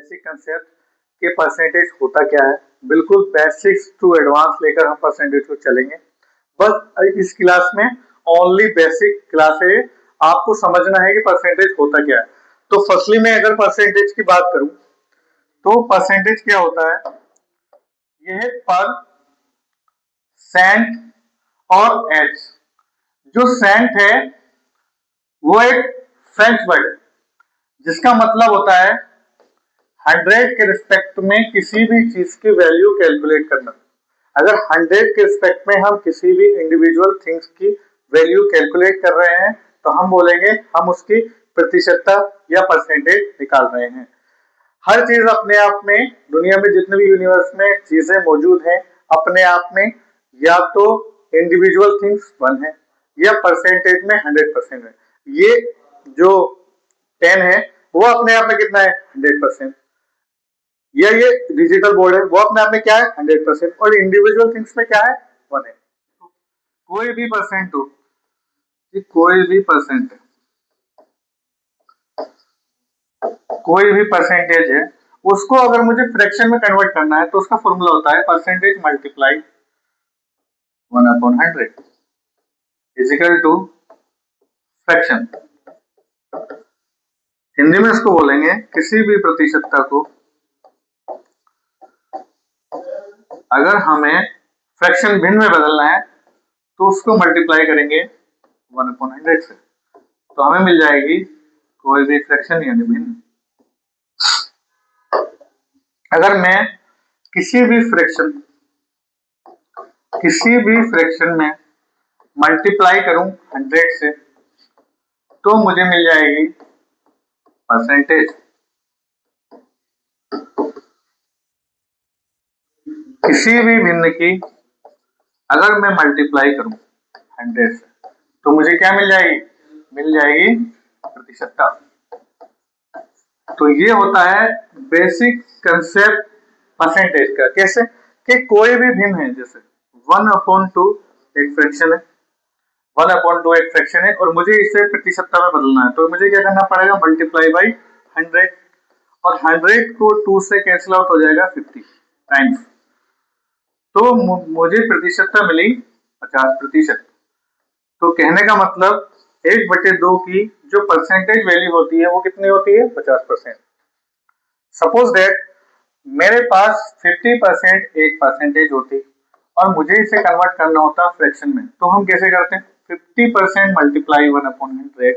Basic concept कि percentage होता क्या है। बिल्कुल बेसिक्स टू एडवांस लेकर हम परसेंटेज को चलेंगे। बस इस क्लास में ओनली बेसिक क्लास है, आपको समझना है कि परसेंटेज होता क्या है। तो फर्स्टली मैं अगर परसेंटेज की बात करूं तो परसेंटेज क्या होता है, यह है पर सेंट और एच। जो सेंट है वो एक फ्रेंच वर्ड है जिसका मतलब होता है 100 के रिस्पेक्ट में किसी भी चीज की वैल्यू कैलकुलेट करना। अगर 100 के रिस्पेक्ट में हम किसी भी इंडिविजुअल थिंग्स की वैल्यू कैलकुलेट कर रहे हैं तो हम बोलेंगे हम उसकी प्रतिशतता या परसेंटेज निकाल रहे हैं। हर चीज अपने आप में, दुनिया में जितने भी यूनिवर्स में चीजें मौजूद हैं अपने आप में या तो इंडिविजुअल थिंग्स 1 है या परसेंटेज में 100% है। ये जो 10 है वो अपने आप में कितना है 100%, या ये डिजिटल बोर्ड है वो अपने आप में क्या है 100%, और इंडिविजुअल थिंग्स में क्या है 1 है। कोई भी परसेंट हो, कोई भी परसेंट है, कोई भी परसेंटेज है, उसको अगर मुझे फ्रैक्शन में कन्वर्ट करना है तो उसका फॉर्मूला होता है percentage multiply 1/100 is equal to fraction. Hindi में इसको बोलेंगे किसी भी प्रतिशतता को अगर हमें फ्रैक्शन भिन्न में बदलना है तो उसको मल्टीप्लाई करेंगे 1/100 से, तो हमें मिल जाएगी कोई भी फ्रैक्शन यानी भिन्न। अगर मैं किसी भी फ्रैक्शन में मल्टीप्लाई करूं 100 से तो मुझे मिल जाएगी परसेंटेज। किसी भी भिन्न की अगर मैं मल्टीप्लाई करूं 100 से तो मुझे क्या मिल जाएगी प्रतिशतता। तो ये होता है बेसिक कंसेप्ट परसेंटेज का। कैसे कि कोई भी भिन्न है, जैसे 1/2 एक फ्रैक्शन है, 1/2 एक फ्रैक्शन है और मुझे इसे प्रतिशतता में बदलना है तो मुझे क्या करना पड़ेगा मल्टीप्लाई बाई 100, और 100 को 2 से कैंसिल आउट हो जाएगा 50 टाइम्स, तो मुझे प्रतिशतता मिली 50%। तो कहने का मतलब 1/2 की जो परसेंटेज वैल्यू होती है वो कितनी होती है 50%। सपोज दैट मेरे पास 50% एक परसेंटेज होती और मुझे इसे कन्वर्ट करना होता फ्रैक्शन में, तो हम कैसे करते हैं 50% मल्टीप्लाई 1/100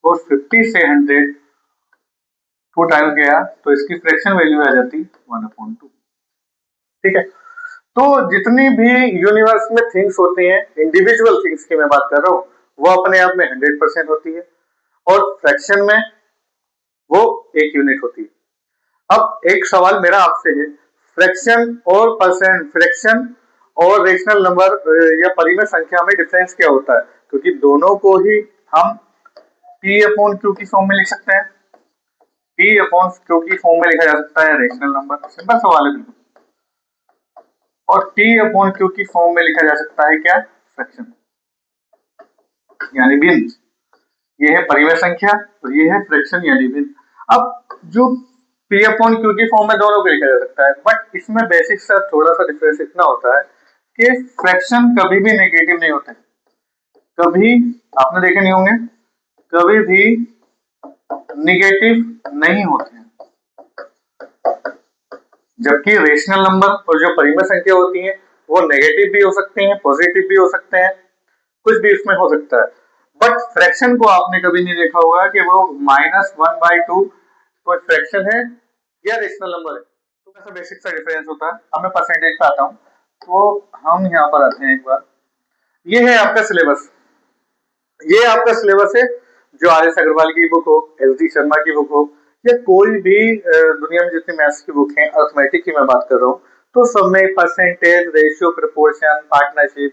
और 50 से 100 2 टाइम्स गया तो इसकी फ्रैक्शन वैल्यू आ जाती 1/2। ठीक है, तो जितनी भी यूनिवर्स में थिंग्स होती हैं, इंडिविजुअल थिंग्स की मैं बात कर रहा हूं, वो अपने आप में 100% होती है और फ्रैक्शन में वो 1 यूनिट होती है। अब एक सवाल मेरा आपसे है, फ्रैक्शन और रेशनल नंबर या परिमेय संख्या में डिफरेंस क्या होता है? क्योंकि दोनों को ही हम P/Q की फॉर्म में लिख सकते हैं, P/Q की फॉर्म में लिखा जा सकता है रेशनल नंबर, सिंपल सवाल है बिल्कुल, और T/Q की फॉर्म में लिखा जा सकता है क्या फ्रैक्शन यानी भिन्न। ये है परिमेय संख्या और ये है फ्रैक्शन यानी भिन्न। अब जो P/Q की फॉर्म में दोनों को लिखा जा सकता है, बट इसमें बेसिक सा थोड़ा सा डिफरेंस इतना होता है कि फ्रैक्शन कभी भी नेगेटिव नहीं होते, कभी आपने देखे नहीं होंगे, कभी भी नेगेटिव नहीं होते हैं, जबकि रेशनल नंबर और जो परिमेय संख्या होती है वो नेगेटिव भी हो सकते हैं, पॉजिटिव भी हो सकते हैं, कुछ भी इसमें हो सकता है। बट फ्रैक्शन को आपने कभी नहीं देखा होगा कि वो -1/2 कोई फ्रैक्शन है या रेशनल नंबर है, तो ऐसा बेसिक सा डिफरेंस होता है। अब मैं परसेंटेज पे आता हूँ, तो हम यहाँ पर आते हैं एक बार, ये है आपका सिलेबस, ये आपका सिलेबस है जो आर एस अग्रवाल की बुक हो, एस डी शर्मा की बुक हो, या कोई भी दुनिया में जितनी मैथ्स की बुक है, अर्थमेटिक की मैं बात कर रहा हूँ, तो सब में percentage, ratio, proportion, partnership,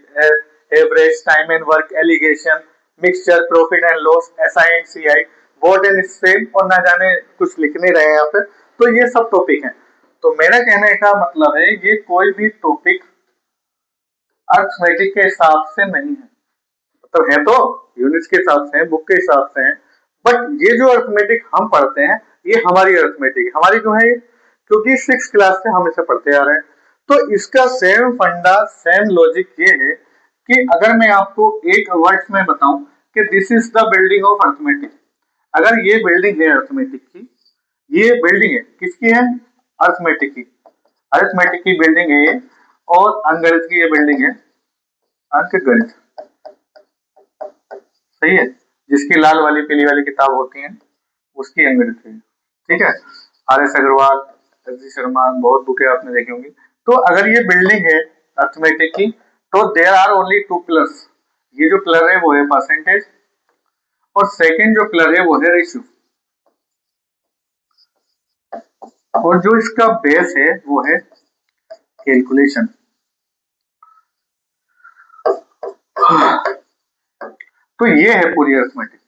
average, time and work, alligation, mixture, profit and loss, SI and CI, boat and stream, और ना जाने कुछ लिख नहीं रहे हैं यहाँ पे, तो ये सब टॉपिक हैं। तो मेरा कहने का मतलब है ये कोई भी टॉपिक अर्थमेटिक के हिसाब से नहीं है, मतलब है तो यूनिट्स के हिसाब से, बुक के हिसाब से है, बट ये जो अर्थमेटिक हम पढ़ते हैं ये हमारी अरिथमेटिक है। हमारी क्यों है ये? क्योंकि 6 क्लास से हम इसे पढ़ते आ रहे हैं। तो इसका सेम फंडा, सेम लॉजिक ये है कि अगर मैं आपको एक वर्ड्स में बताऊं कि this is the building of arithmetic, अगर ये बिल्डिंग है अरिथमेटिक की, ये बिल्डिंग है किसकी है? अरिथमेटिक की। अरिथमेटिक की बिल्डिंग है ये, और अंकगणित की ये बिल्डिंग है अंकगणित। सही है, जिसकी लाल वाली पीली वाली किताब होती है उसकी अंगणित है। ठीक है, R S Agarwal, S G Sharma, बहुत बुकें आपने देखी होंगी। तो अगर ये बिल्डिंग है अर्थमेटिक की, तो there are only two pillars. ये जो पिलर है वो है परसेंटेज, और सेकंड जो पिलर है वो है रेशियो, और जो इसका बेस है वो है कैलकुलेशन। तो ये है पूरी अर्थमेटिक,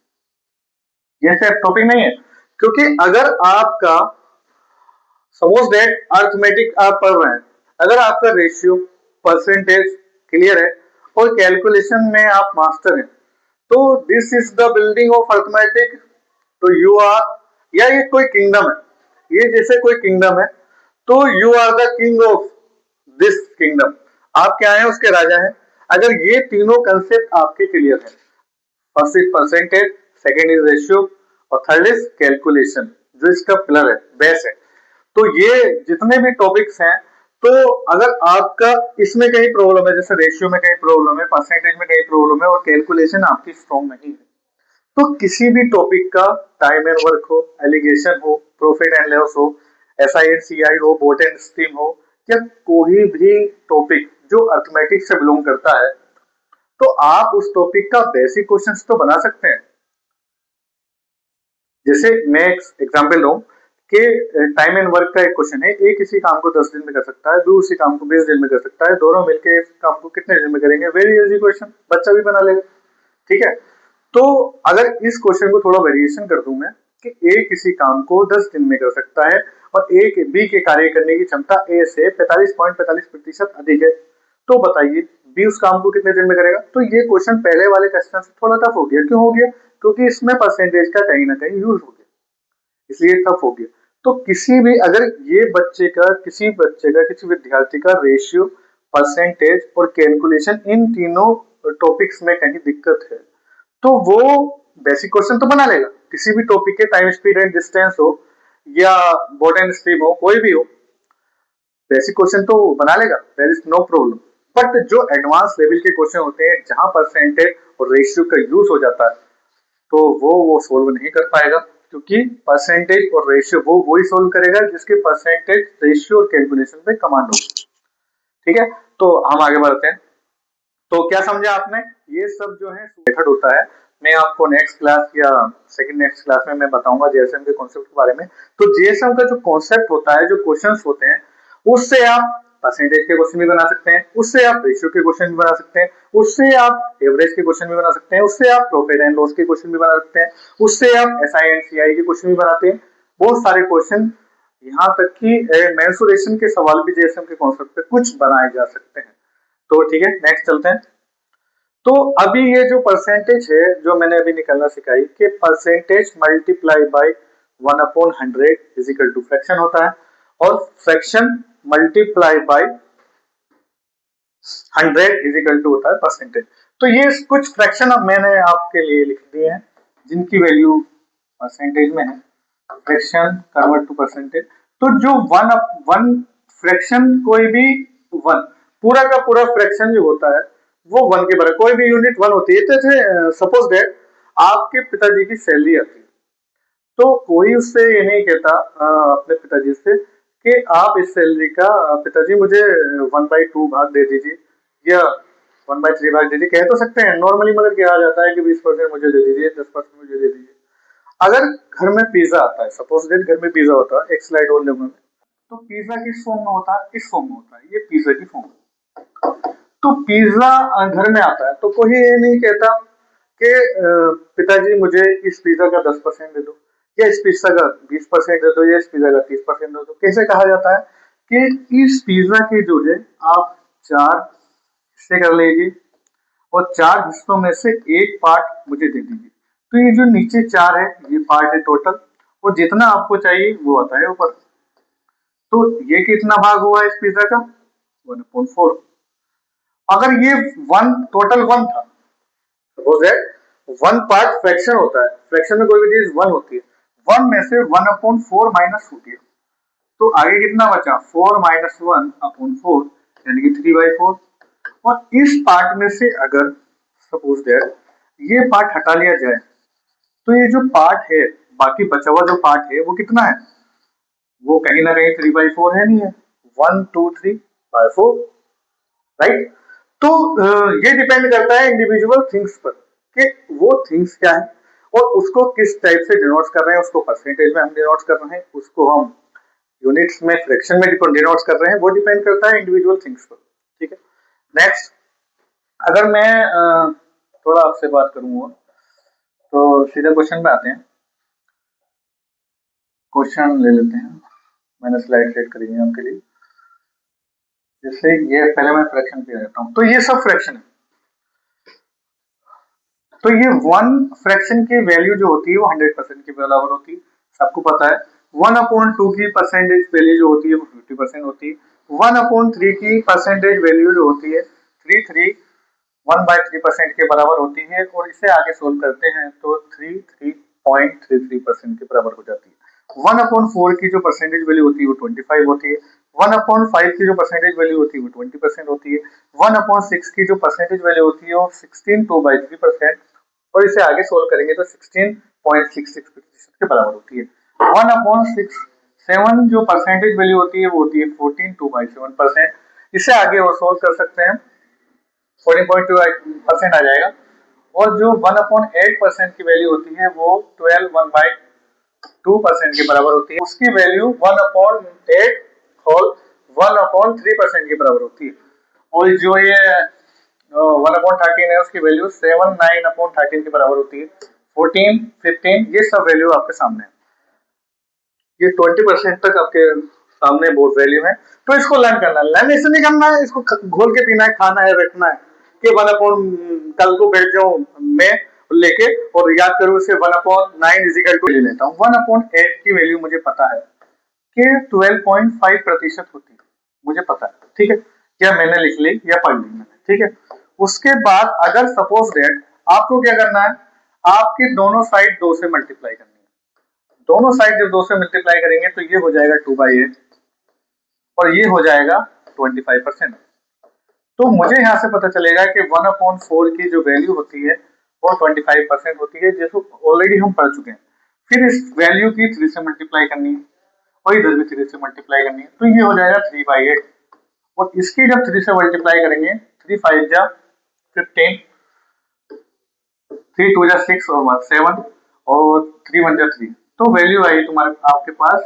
ये सिर्फ टॉपिक नहीं है। क्योंकि अगर आपका सपोज दैट अर्थमेटिक आप पढ़ रहे हैं, अगर आपका रेशियो, परसेंटेज क्लियर है और कैलकुलेशन में आप मास्टर हैं, तो this is the building of arithmetic. तो यू आर, या ये कोई किंगडम है, ये जैसे कोई किंगडम है, तो you are the king of this kingdom. आप क्या है? उसके राजा हैं। अगर ये तीनों कंसेप्ट आपके क्लियर है, first is percentage, second is ratio, और थर्ड इज कैलकुलेशन, जो इसका पिलर है, बेस है। तो ये जितने भी टॉपिक्स हैं, तो अगर आपका इसमें कहीं प्रॉब्लम है, जैसे रेशियो में कहीं प्रॉब्लम है, परसेंटेज में कहीं प्रॉब्लम है, और कैलकुलेशन आपकी स्ट्रॉन्ग नहीं है, तो किसी भी टॉपिक का टाइम एंड वर्क हो, एलिगेशन हो, प्रॉफिट एंड लॉस हो, एसआई एंड सीआई हो, बोट एंड स्ट्रीम हो, या कोई भी टॉपिक जो अर्थमेटिक से बिलोंग करता है, तो आप उस टॉपिक का बेसिक क्वेश्चंस तो बना सकते हैं। जैसे मैं एग्जांपल दूं कि टाइम एंड वर्क का एक क्वेश्चन है, ए किसी काम को 10 दिन में कर सकता है, बी उसी काम को 20 दिन में कर सकता है, दोनों मिलकर इस काम को कितने दिन में करेंगे? वेरी इजी क्वेश्चन, बच्चा भी बना लेगा। ठीक है, तो अगर इस क्वेश्चन को थोड़ा वेरिएशन कर दूं मैं कि ए किसी काम को 10 दिन में कर सकता है, और ए के बी के कार्य करने की क्षमता ए से 45.45% अधिक है, तो बताइए बी उस काम को कितने दिन में करेगा? तो ये क्वेश्चन पहले वाले क्वेश्चन से थोड़ा टफ हो गया। क्यों हो गया? क्योंकि इसमें परसेंटेज का कहीं ना कहीं यूज हो गया, इसलिए टफ हो गया। तो किसी भी, अगर ये बच्चे का, किसी बच्चे का, किसी विद्यार्थी का रेशियो, परसेंटेज और कैलकुलेशन, इन तीनों टॉपिक्स में कहीं दिक्कत है, तो वो बेसिक क्वेश्चन तो बना लेगा। किसी भी टॉपिक के, टाइम स्पीड एंड डिस्टेंस हो, या बोट एंड स्ट्रीम हो, कोई भी हो, बेसिक क्वेश्चन तो बना लेगा, there is no problem. But जो एडवांस लेवल के क्वेश्चन होते हैं, जहां परसेंटेज और रेशियो का यूज हो जाता है, तो वो सोल्व नहीं कर पाएगा, क्योंकि परसेंटेज और रेशियो वो वही सोल्व करेगा जिसके परसेंटेज, रेशियो और कैलकुलेशन पे कमांड हो। ठीक है, तो हम आगे बढ़ते हैं। तो क्या समझा आपने? ये सब जो है मेथड होता है, मैं आपको नेक्स्ट क्लास या सेकंड नेक्स्ट क्लास में मैं बताऊंगा जेएसएम के कॉन्सेप्ट के बारे में। तो जेएसएम का जो कॉन्सेप्ट होता है, जो क्वेश्चंस होते हैं, उससे आप परसेंटेज के क्वेश्चन भी बना सकते हैं, उससे आप रेशियो के क्वेश्चन भी बना सकते हैं, उससे आप एवरेज के क्वेश्चन भी बना सकते हैं, उससे आप प्रॉफिट एंड लॉस के क्वेश्चन भी बना सकते हैं, उससे आप एसआई एंड सीआई के क्वेश्चन भी बनाते हैं। बहुत सारे क्वेश्चन, यहाँ तक कि मेंसुरेशन के सवाल भी जेएसएम के कॉन्सेप्ट पे कुछ बनाए जा सकते हैं। तो ठीक है, नेक्स्ट चलते हैं। तो अभी ये जो परसेंटेज है, जो मैंने अभी निकालना सिखाई कि percentage multiply by 1/100 is equal to fraction होता है, और fraction multiply by 100 is equal to होता है परसेंटेज। तो ये कुछ फ्रैक्शन अब मैंने आपके लिए लिख दिए हैं, जिनकी वैल्यू परसेंटेज में है। Fraction convert to percentage. तो जो वन फ्रैक्शन, कोई भी वन, पूरा का पूरा फ्रैक्शन जो होता है वो वन के बराबर, कोई भी यूनिट वन होती है। तो सपोज दैट आपके पिताजी की सैलरी आती है, तो कोई उससे ये नहीं कहता अपने पिताजी से कि आप इस सैलरी का, पिताजी मुझे 1/2 भाग दे दीजिए, या 1/3 भाग दे दीजिए, कह तो सकते हैं नॉर्मली, मगर कहा जाता है कि 20% मुझे दे दीजिए, 10% मुझे दे दीजिए। अगर घर में पिज्जा आता है, सपोज दैट घर में पिज्जा होता है, एक स्लाइड और लूंगा मैं, तो पिज्जा किस फॉर्म में होता है? इस फॉर्म में होता है, ये पिज्जा की फॉर्म। तो पिज्जा घर में आता है, तो कोई ये नहीं कहता कि पिताजी मुझे इस पिज्जा का 10% दे दो, या इस पिज्जा का 20% दे दो, या इस पिज्जा का 30% दे दो। कैसे कहा जाता है कि इस पिज्जा के जो है आप 4 हिस्से कर लीजिए, और 4 हिस्सों में से एक पार्ट मुझे दे दीजिए। तो ये जो नीचे 4 है, ये पार्ट है टोटल, और जितना आपको चाहिए वो आता है ऊपर। तो ये कितना भाग हुआ इस पिज्जा का 1/4। अगर ये वन टोटल वन था, suppose that one part fraction होता है, फ्रैक्शन में कोई भी चीज वन होती है, वन में से 1/4 माइनस होती है, तो आगे कितना बचा 4 - 1/4 यानी कि 3/4। और इस पार्ट में से अगर सपोज दैट ये पार्ट हटा लिया जाए तो ये जो पार्ट है, बाकी बचा हुआ जो पार्ट है वो कितना है, वो कहीं ना कहीं 3/4 है, नहीं है 1 2 3/4, राइट। तो ये डिपेंड करता है इंडिविजुअल थिंग्स पर कि वो थिंग्स क्या है और उसको किस टाइप से डिनोट कर रहे हैं, उसको परसेंटेज में हम डिनोट कर रहे हैं, उसको हम यूनिट्स में फ्रैक्शन में डिनोट कर रहे हैं, वो डिपेंड करता है इंडिविजुअल थिंग्स पर, ठीक है। नेक्स्ट, अगर मैं थोड़ा आपसे बात करूंगा तो सीधा क्वेश्चन में आते हैं। क्वेश्चन ले लेते हैं, मैंने स्लाइड सेट करी है आपके लिए। जैसे ये पहले मैं फ्रैक्शन पे रहता हूँ, तो ये सब फ्रैक्शन है। तो ये वन फ्रैक्शन की वैल्यू जो होती है वो 100% के बराबर होती है, सबको पता है। 1/2 की परसेंटेज वैल्यू जो होती है वो 50% होती है। 1/3 की परसेंटेज वैल्यू जो होती है 1/3% के बराबर होती है, और इसे आगे सोल्व करते हैं तो 33.33% के बराबर हो जाती है। 1/4 की जो परसेंटेज वैल्यू होती है वो 25 होती है। 1/5 की जो परसेंटेज वैल्यू होती है वो 20% होती है। 1/6 की जो परसेंटेज वैल्यू होती है वो 16/3%, और इसे आगे सोल्व करेंगे तो 16.66% के बराबर होती है। 1/6 7 जो परसेंटेज वैल्यू होती है वो होती है 14/7%। इसे आगे और सोल्व कर सकते हैं, 14.2% आ जाएगा। और जो 1/8% की वैल्यू होती है वो 12/2% के बराबर होती है, उसकी वैल्यू 1/8 होल 1/3% के बराबर होती है। और जो ये 1/13 है उसकी वैल्यू 7 9/13 के बराबर होती है। 14 15 ये सब वैल्यू आपके सामने है, ये 20% तक आपके सामने बोर्ड वैल्यू है। तो इसको लर्न करना है, लर्न ऐसे नहीं करना है इसको घोल के पीना है, खाना है, रखना है कि 1/, कल को बैठ जाऊं मैं लेके और याद करूं उसे 1/9 ले लेता हूँ। 1/8 की वैल्यू मुझे पता है कि 12.5% होती है, मुझे पता है, ठीक है, या मैंने लिख ली या पढ़ ली मैंने, ठीक है। उसके बाद अगर सपोज दैट आपको क्या करना है, आपके दोनों साइड 2 से मल्टीप्लाई करनी है। दोनों साइड जब 2 से मल्टीप्लाई करेंगे तो ये हो जाएगा 2/8 और ये हो जाएगा 25%। तो मुझे यहाँ से पता चलेगा कि 1/4 की जो वैल्यू होती है वो 25% होती है, जिसको ऑलरेडी हम पढ़ चुके हैं। फिर इस वैल्यू की 3 से मल्टीप्लाई करनी है और इधर भी 3 से मल्टीप्लाई करनी है, तो ये हो जाएगा 3/8। और इसकी जब 3 से मल्टीप्लाई करेंगे 3 5 जा 15, 3 2 जा 6 और 1 7 और 3 1 जा 3, तो वैल्यू आई तुम्हारे आपके पास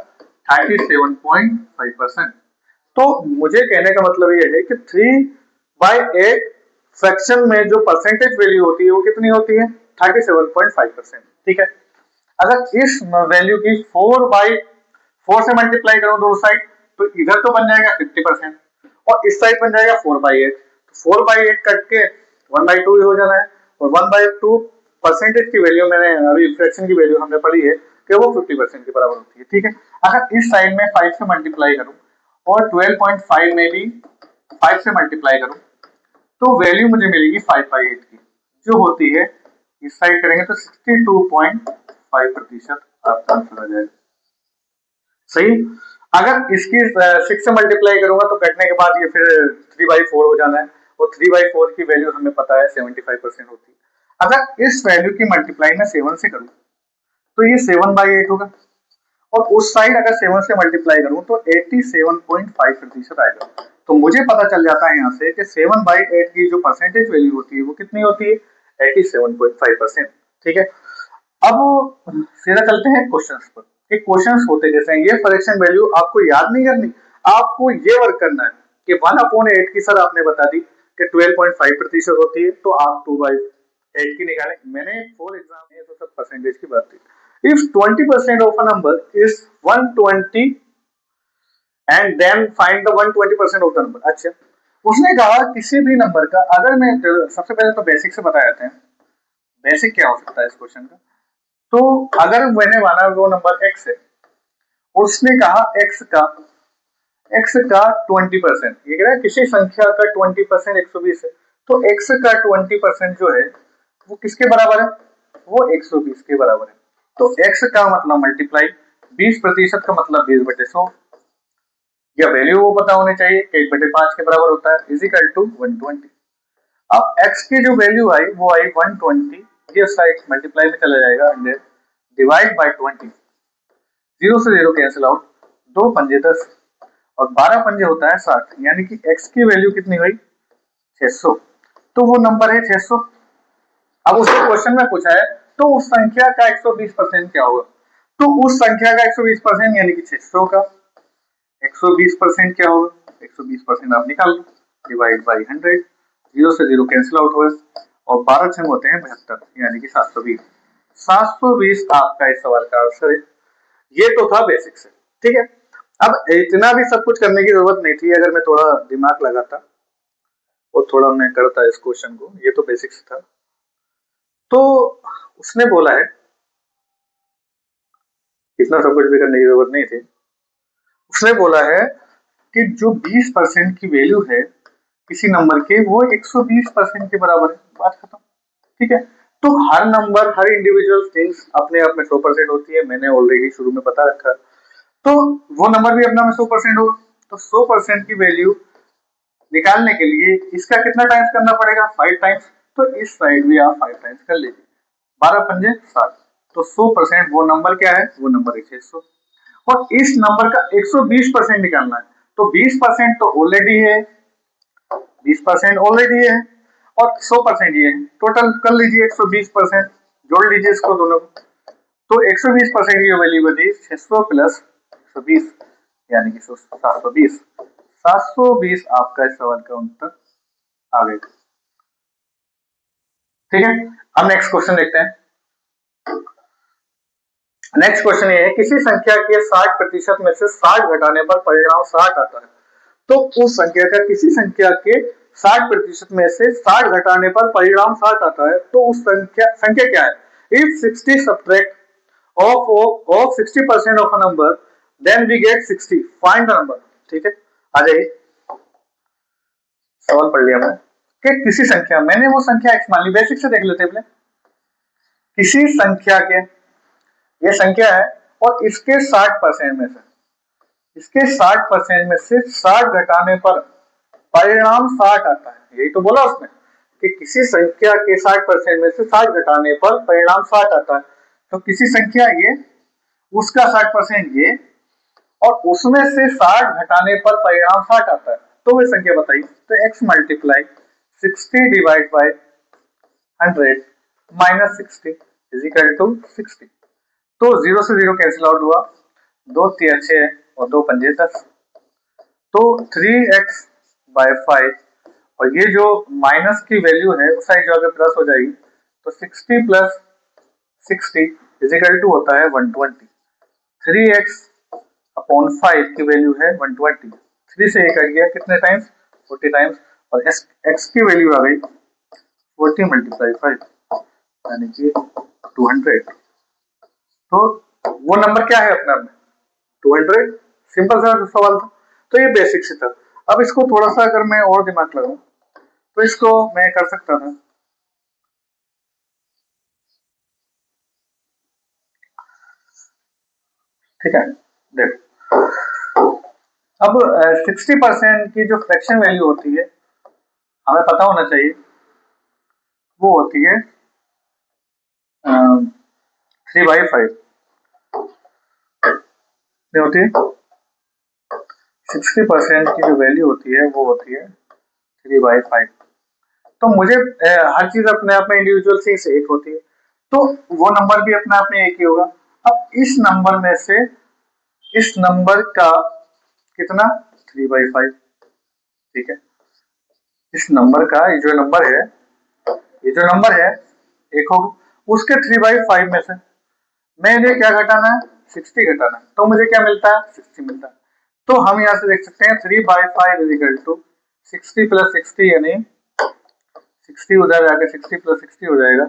37.5%। तो मुझे कहने का मतलब ये है कि 3/8 फ्रैक्शन में जो परसेंटेज वैल्यू होती है वो कितनी होती है 37.5%, ठीक है। अगर इस वैल्यू की 4/4 से मल्टीप्लाई करो दोनों साइड तो इधर तो बन जाएगा 50% और इस साइड बन जाएगा 4/8। 4/8 कट के 1/2 हो जाना है, और 1/2 परसेंटेज की वैल्यू मैंने अभी फ्रैक्शन की वैल्यू हमने पढ़ी है कि वो 50% के बराबर होती है, ठीक है। अगर इस साइड में 5 से मल्टीप्लाई करूं और 12.5 में भी 5 से मल्टीप्लाई करूं तो वैल्यू मुझे मिलेगी 5/8 की, जो होती है इस साइड करेंगे तो 62.5% आपका आंसर आ जाएगा, सही। अगर इसकी 6 से मल्टीप्लाई करूंगा तो कटने के बाद ये फिर 3/4 हो जाना है, और 3/4 की वैल्यू हमें पता है 75% होती है। अगर इस वैल्यू की मल्टीप्लाई मैं 7 से करूं तो ये 7/8 होगा, और उस साइड अगर 7 से मल्टीप्लाई करूं तो 87.5% आएगा। तो मुझे पता चल जाता है यहाँ से कि 7/8 की जो परसेंटेज वैल्यू होती है वो कितनी होती है 87.5%, ठीक है। अब सीधा चलते हैं क्वेश्चंस पर कि क्वेश्चंस होते कैसे हैं। ये फ्रैक्शन वैल्यू आपको याद नहीं करनी, आपको ये वर्क करना है कि 1/8 की सर आपने बता दी कि 12.5% होती है, तो आप 2/8 की निकालें। मैंने फॉर एग्जाम्पल तो सब परसेंटेज की बात थी। If 20% of a number is 120 and then find the 120% of the number। अच्छा, उसने कहा किसी भी नंबर का, अगर मैं सबसे पहले तो बेसिक से बता देते हैं बेसिक क्या हो सकता है इस क्वेश्चन का। तो अगर मैंने माना वो नंबर x है, उसने कहा x का 20%, ये कह रहा है किसी संख्या का 20% 120 है, तो x का 20% जो है वो किसके बराबर है, वो 120 के बराबर है। तो x का मतलब मल्टीप्लाई 20% का मतलब 20/100, या वैल्यू वो पता होनी चाहिए कि 1/5 के बराबर होता है, इज इक्वल टू 120। अब x की जो वैल्यू आई वो आई 120, ये साइड मल्टीप्लाई में चला जाएगा 100 डिवाइड बाय 20, 0 से 0 कैंसिल आउट, 2 पंजे 10 और 12 पंजे होता है 60, यानी कि x की वैल्यू कितनी हुई 600। तो वो नंबर है 600। अब उसको क्वेश्चन में पूछा है तो उस संख्या का 120% क्या होगा, तो उस संख्या का 120% यानी कि 600 का 120% क्या होगा, 120% आप निकाल लो, डिवाइड बाई 100, 0 से 0 कैंसिल आउट हुआ और 12 छंग होते हैं 72, यानी कि 720। 720 आपका इस सवाल का आंसर है। ये तो था बेसिक से, ठीक है। अब इतना भी सब कुछ करने की जरूरत नहीं थी, अगर मैं थोड़ा दिमाग लगाता और थोड़ा मैं करता इस क्वेश्चन को, ये तो बेसिक से था। तो उसने बोला है, इतना सब कुछ भी करने की जरूरत नहीं थी। उसने बोला है कि जो 20% की वैल्यू है किसी नंबर के, वो 120% के बराबर है, बात खत्म, ठीक है। तो हर नंबर, हर इंडिविजुअल थिंग्स अपने आप में 100% होती है, मैंने ऑलरेडी शुरू में बता रखा है। तो वो नंबर भी अपना में 100% होगा, तो 100% की वैल्यू निकालने के लिए इसका कितना टाइम्स करना पड़ेगा, 5 टाइम्स। तो इस साइड भी आप 5 टाइम्स कर लीजिए, 12 पंजे 60, तो 100% वो नंबर क्या है, वो नंबर है 600। और इस नंबर का 120% निकालना है, तो 20% तो ऑलरेडी है, 20% ऑलरेडी है और 100% ये है, टोटल कर लीजिए 120%, जोड़ लीजिए इसको दोनों को, तो 120% की वैल्यू बनी 600 प्लस 120, यानी कि 720। 720 आपका इस सवाल का उत्तर आ गया, ठीक है। अब नेक्स्ट क्वेश्चन देखते हैं। नेक्स्ट क्वेश्चन ये है, किसी संख्या के 60% में से 60 घटाने पर परिणाम 60 आता है, तो उस संख्या का, किसी संख्या के 60% में से 60 घटाने पर परिणाम 60 आता है, तो उस संख्या क्या है। If 60 subtract of 60% of a number, then we get 60, find the number, ठीक है। आ जाइए, सवाल पढ़ लिया मैं कि किसी संख्या, मैंने वो संख्या x मान ली, बेसिक से देख लेते हैं। किसी संख्या के, ये संख्या है और इसके 60% में से, इसके 60% में से 60 घटाने पर परिणाम 60 आता है, यही तो बोला उसने कि किसी संख्या के 60% में से 60 घटाने पर परिणाम 60 आता है। तो किसी संख्या ये, उसका 60% ये, और उसमें से 60 घटाने पर परिणाम 60 आता है, तो वे संख्या बताइए। तो x multiply 60 divide by 100 minus 60 is equal to 60। तो 0 से 0 कैंसिल आउट हुआ, 2 3 6 और 2 पंजे 10, तो 3x बाय 5, और ये जो माइनस की वैल्यू है उस साइड जो प्लस हो जाएगी, तो 60 प्लस 60 इज इक्वल टू होता है 120। 3x अपॉन 5 की वैल्यू है 120, 3 से ये कट गया, कितने टाइम्स, 40 टाइम्स, और x की वैल्यू आ गई 40 मल्टीप्लाई 5, यानी कि 200। तो वो नंबर क्या है अपना में, 200। सिंपल सा सवाल था, तो ये बेसिक से था। अब इसको थोड़ा सा अगर मैं और दिमाग लगाऊं तो इसको मैं कर सकता था, ठीक है। देखो, अब 60% की जो फ्रैक्शन वैल्यू होती है, हमें पता होना चाहिए, वो होती है 3/5, नहीं होती है, 60% की जो वैल्यू होती है वो होती है 3/5। तो मुझे हर चीज अपने आप में इंडिविजुअल से एक होती है, तो वो नंबर भी अपने आप में एक ही होगा। अब इस नंबर में से इस नंबर का कितना, 3/5, ठीक है। इस नंबर का, ये जो नंबर है, ये जो नंबर है एक होगा, उसके 3/5 में से मैंने क्या घटाना है, 60 घटाना है, तो मुझे क्या मिलता है, 60 मिलता है। तो हम यहाँ से देख सकते हैं 3/5 इज इक्वल टू 60 प्लस 60, यानी 60 उधर जाके 60 प्लस 60 हो जाएगा,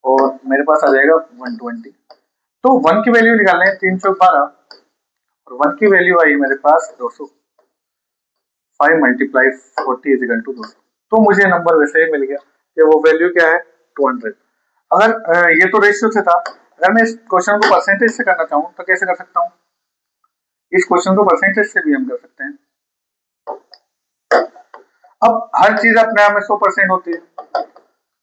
और मेरे पास आ जाएगा 120। तो 1 की वैल्यू निकालना है, 3 चौक 12 और 1 की वैल्यू आई मेरे पास 200। 5 मल्टीप्लाई 40 इज इक्वल टू 200। तो मुझे नंबर वैसे ही मिल गया कि वो वैल्यू क्या है 200। अगर ये तो रेशियो से था, अगर मैं इस क्वेश्चन को परसेंटेज से करना चाहूँ तो कैसे कर सकता हूँ? इस क्वेश्चन को परसेंटेज से भी हम कर सकते हैं। अब हर चीज अपने आप में 100% होती है,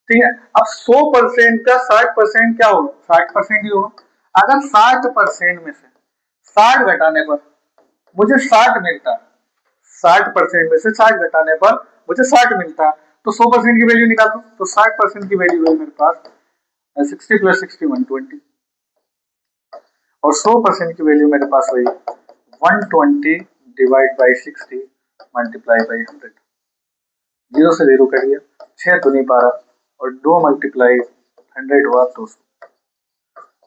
ठीक है। अब 100% का 60% क्या होगा? 60% ही होगा। अगर 60% में से 60 घटाने पर मुझे 60 मिलता है, 60% में से 60 घटाने पर मुझे 60 मिलता है, तो 100% की वैल्यू निकाल दो। तो 60% की वैल्यू है मेरे पास 60 प्लस 60 120 और 100% की वैल्यू मेरे पास वही 120 डिवाइड बाई 60 मल्टीप्लाई बाई 100। 0 से 0 करिए, 6 दूनी 12 और 2 मल्टीप्लाई 100 हुआ 200।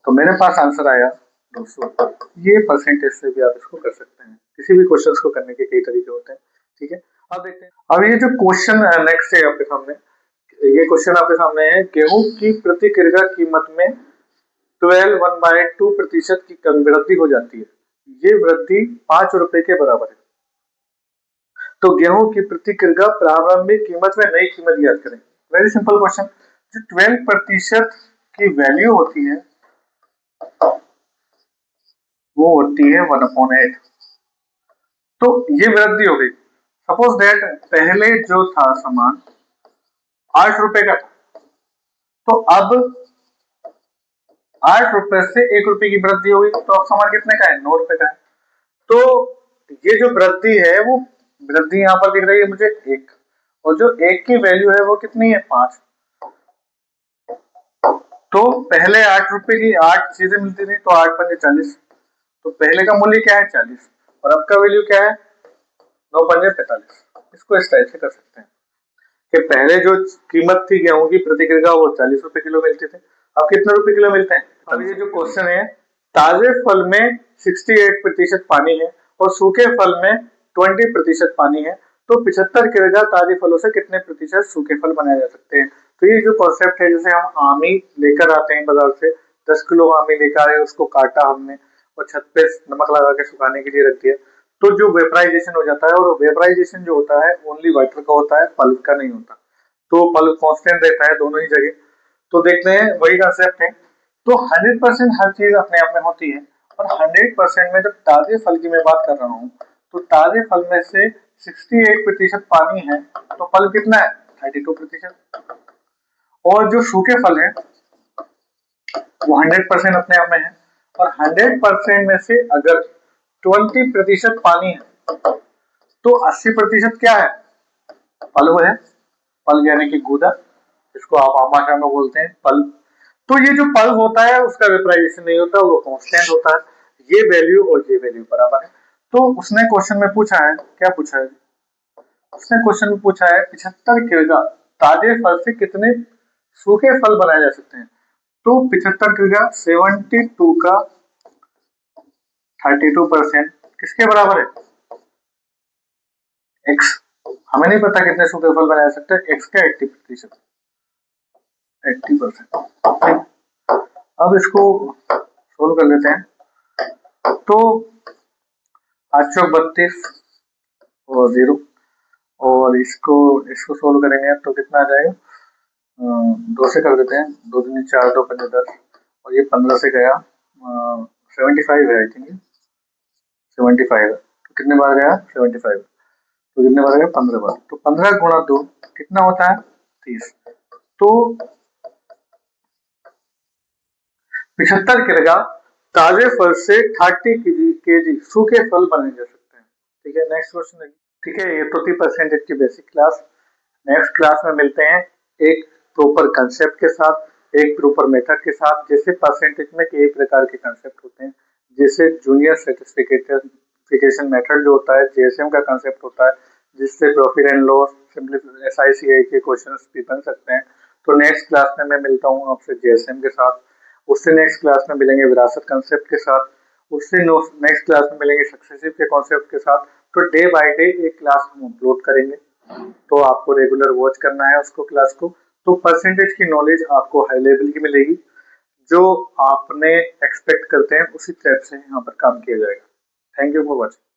तो मेरे पास आंसर आया 200। ये परसेंटेज से भी आप इसको कर सकते हैं। किसी भी क्वेश्चंस को करने के कई तरीके होते हैं, ठीक है। अब देखते हैं, अब ये जो क्वेश्चन नेक्स्ट है आपके सामने, ये क्वेश्चन आपके सामने है, गेहूं की प्रति किलोग्राम कीमत में 12/2% की वृद्धि हो जाती है। ये वृद्धि 5 रुपए के बराबर है। तो गेहूं की प्रति किलोग्राम प्रारंभिक कीमत में नई कीमत ज्ञात करें। Very simple question. जो 12% की वैल्यू होती है वो होती है 1/8। तो ये वृद्धि हो गई। सपोज दैट पहले जो था सामान 8 रुपए का था, तो अब 8 रुपए से 1 रुपए की वृद्धि हो गई, तो अब सामान कितने का है? 9 रुपए का है। तो ये जो वृद्धि है वो वृद्धि यहाँ पर दिख रही है मुझे 1, और जो 1 की वैल्यू है वो कितनी है? 5। तो पहले 8 रुपए की 8 चीजें मिलती थी, तो 8 पंजे 40। तो पहले का मूल्य क्या है? 40, और अब का वैल्यू क्या है? 9 पंजे 45। इसको इस टाइप से कर सकते हैं कि पहले जो कीमत थी गेहूं की प्रति किलोग्राम वो 40 रुपए किलो मिलते थे, अब कितने रुपए किलो मिलते हैं? अब ये जो क्वेश्चन है, ताजे फल में 68% पानी है और सूखे फल में 20% पानी है, तो 75 किलोग्राम ताजे फलों से कितने प्रतिशत सूखे फल बनाए जा सकते हैं? तो ये जो कॉन्सेप्ट है, जैसे हम आमी लेकर आते हैं बाजार से, 10 किलो आमी लेकर आए, उसको काटा हमने और छत पे नमक लगा के सुखाने के लिए रख दिया, तो जो वेपराइजेशन हो जाता है, और वेपराइजेशन जो होता है ओनली वाटर का होता है, पल्प का नहीं होता। तो पल्प कांस्टेंट रहता है दोनों ही जगह। तो देखते हैं वही कंसेप्ट है। तो 100% हर चीज अपने आप में होती है, और 100% में जब ताजे फल की मैं बात कर रहा हूँ, तो ताजे फल में से 68% पानी है, तो फल कितना है? 32%। और जो सूखे फल है वो 100% अपने आप में है, और 100% में से अगर 20% पानी है, तो 80% क्या है? पल्प है। पल्प यानी कि गूदा, जिसको आप आम भाषा में बोलते हैं पल्प। तो ये जो पल्प होता है उसका वेपराइजेशन नहीं होता, वो कांस्टेंट होता है। ये वैल्यू और ये वैल्यू बराबर है। तो उसने क्वेश्चन में पूछा है, क्या पूछा है? उसने क्वेश्चन में पूछा है 75 किलोग्राम ताजे फल से कितने सूखे फल बनाए जा सकते हैं। तो 75 किलोग्राम 72 का 32% किसके बराबर है? एक्स। हमें नहीं पता कितने सूखे फल बनाए जा सकते हैं, एक्स का 80%। 80%। अब इसको सोल्व कर लेते हैं। तो 832 और 0, और इसको इसको सोल्व करेंगे तो कितना आ जाएगा? 2 से कर देते हैं, 2 दूनी 4, 2 पंजे 10, और ये 15 से गया 75 है, आई थिंक 75 है। तो कितने बार गया? 75। तो कितने बार गया? 15 बार। तो 15 गुणा 2 कितना होता है? 30। तो 75 किलोग्राम ताजे फल से 30 केजी सूखे फल बनाए जा सकते हैं। ठीक है, नेक्स्ट क्वेश्चन। ठीक है, ये तो थी परसेंटेज की बेसिक क्लास। नेक्स्ट क्लास में मिलते हैं एक प्रॉपर कंसेप्ट के साथ, एक प्रॉपर मेथड के साथ। जैसे परसेंटेज में कई प्रकार के कंसेप्ट होते हैं, जैसे जूनियर सर्टिफिकेशन मेथड जो होता है, जेएसएम का कंसेप्ट होता है, जिससे प्रॉफिट एंड लॉस, सिंपली एसआईसीआई के क्वेश्चंस भी बन सकते हैं। तो नेक्स्ट क्लास में मैं मिलता हूँ आपसे जेएसएम के साथ, उससे नेक्स्ट क्लास में मिलेंगे विरासत कंसेप्ट के साथ, उससे नेक्स्ट क्लास में मिलेंगे सक्सेसिव के कॉन्सेप्ट के साथ। तो डे बाय डे एक क्लास हम अपलोड करेंगे, तो आपको रेगुलर वॉच करना है उसको, क्लास को। तो परसेंटेज की नॉलेज आपको हाई लेवल की मिलेगी। जो आपने एक्सपेक्ट करते हैं उसी टाइप से यहाँ पर काम किया जाएगा। Thank you for watching.